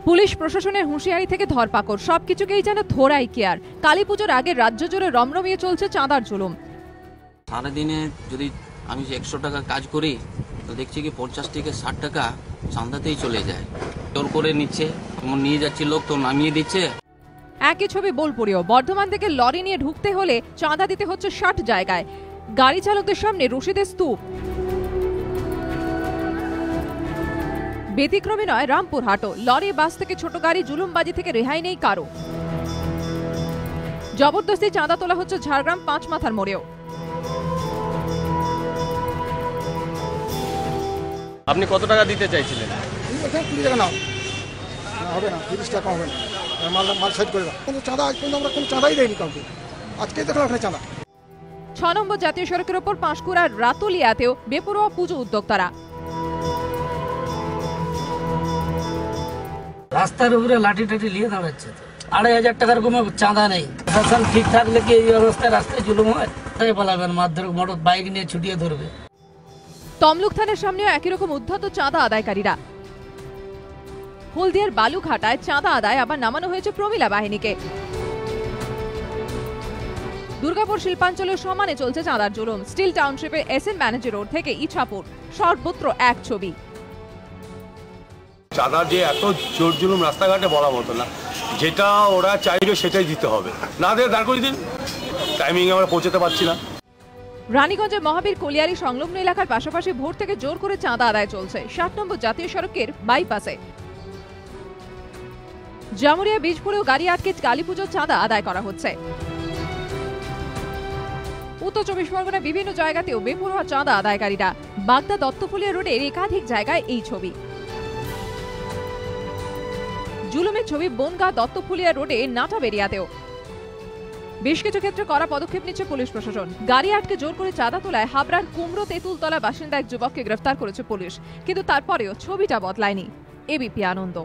Police প্রশাসনের হুঁশিয়ারি থেকে ধরপাকড়, সবকিছুকেই যেন থোড়াই কেয়ার। কালী পুজোর আগে রাজ্য জুড়ে রমরমিয়ে চলছে চাঁদার জুলুম। সারাদিনে যদি আমি 100 টাকা কাজ করি তো দেখছি কি 50 থেকে 60 টাকা চাঁদাতেই চলে যায়। জোর করে নিচ্ছে, নিয়ে যাচ্ছে লোক তো নামিয়ে দিচ্ছে। একই ছবি বোলপুরেও। বর্ধমান থেকে লরি নিয়ে ঢুকতে হলে চাঁদা দিতে হচ্ছে 60 জায়গায়। গাড়ি চালকদের সামনে রশিদের স্তূপ। ব্যতিক্রমী নয় রামপুরহাটও। লরি, বাস থেকে ছোট গাড়ি, জুলুমবাজি থেকে রেহাই নেই কারো। জবরদস্তি চাঁদা তোলা হচ্ছে ঝাড়গ্রাম পাঁচমাথার মোড়েও। আপনি কত টাকা দিতে চাইছিলেন? 20 টাকা নাও, হবে না, 30 টাকা হবে না, মাল সাইড করে দাও। কিন্তু চাঁদা আজ পর্যন্ত আমরা কোনো চাঁদাই দেয়নি কাউকে, আজকেই দেখলাম এখানে চাঁদা। 6 নম্বর জাতীয় সড়কের ওপর পাঁশকুড়ার রাতুলিয়াতেও বেপরোয়া পুজো উদ্যোক্তারা। রাস্তার উপরে লাঠি টাঠি নিয়ে দাঁড়াচ্ছে, 2500 টাকার কোনো চাঁদা নেই। প্রশাসন ঠিক থাকলে কি এই অবস্থায় রাস্তায় জুলুম হয়? তাই পালাবেন, মারধর মোটর বাইক নিয়ে ছুটিয়ে ধরবে। তমলুক থানার সামনেও একই রকম উদ্ধত চাঁদা আদায়কারীরা। হলদিয়ার বালুঘাটায় চাঁদা আদায় আবার নামানো হয়েছে প্রমিলা বাহিনীকে। দুর্গাপুর শিল্পাঞ্চলের সমানে চলছে চাঁদার জুলুম। স্টিল টাউনশিপে SM ব্যানার্জি রোড থেকে ইছাপুর সর্বত্র এক ছবি। চাঁদা যে এত জোর জুলুম রাস্তাঘাটে বলা মতো না, যেটা ওরা চাইবে সেটাই দিতে হবে, না দিয়ে দাঁড় করিয়ে দিন, টাইমিং আমরা পৌঁছাতে পারছি না। রানীগঞ্জের মহাবীর কলিয়ারি সংলগ্ন এলাকার পাশাপাশি ভোর থেকে জোর করে চাঁদা আদায় চলছে 60 নম্বর জাতীয় সড়কের বাইপাসে। জামুরিয়া বীজপুরেও গাড়ি আটকে কালীপুজোর চাঁদা আদায় করা হচ্ছে। উত্তর 24 পরগনার বিভিন্ন জায়গাতেও বেপরোয়া চাঁদা আদায়কারীরা। বাগদা দত্তফুলিয়া রোডের একাধিক জায়গায় এই ছবি। জুলুমের ছবি বনগাঁ দত্তফুলিয়া রোডে নাটাবেরিয়াতেও। বেশ কিছু ক্ষেত্রে কড়া পদক্ষেপ নিচ্ছে পুলিশ প্রশাসন। গাড়ি আটকে জোর করে চাঁদা তোলায় হাবড়ার কুমড়ো তেঁতুলতলা বাসিন্দা এক যুবককে গ্রেফতার করেছে পুলিশ, কিন্তু তারপরেও ছবিটা বদলায়নি। এবিপি আনন্দ।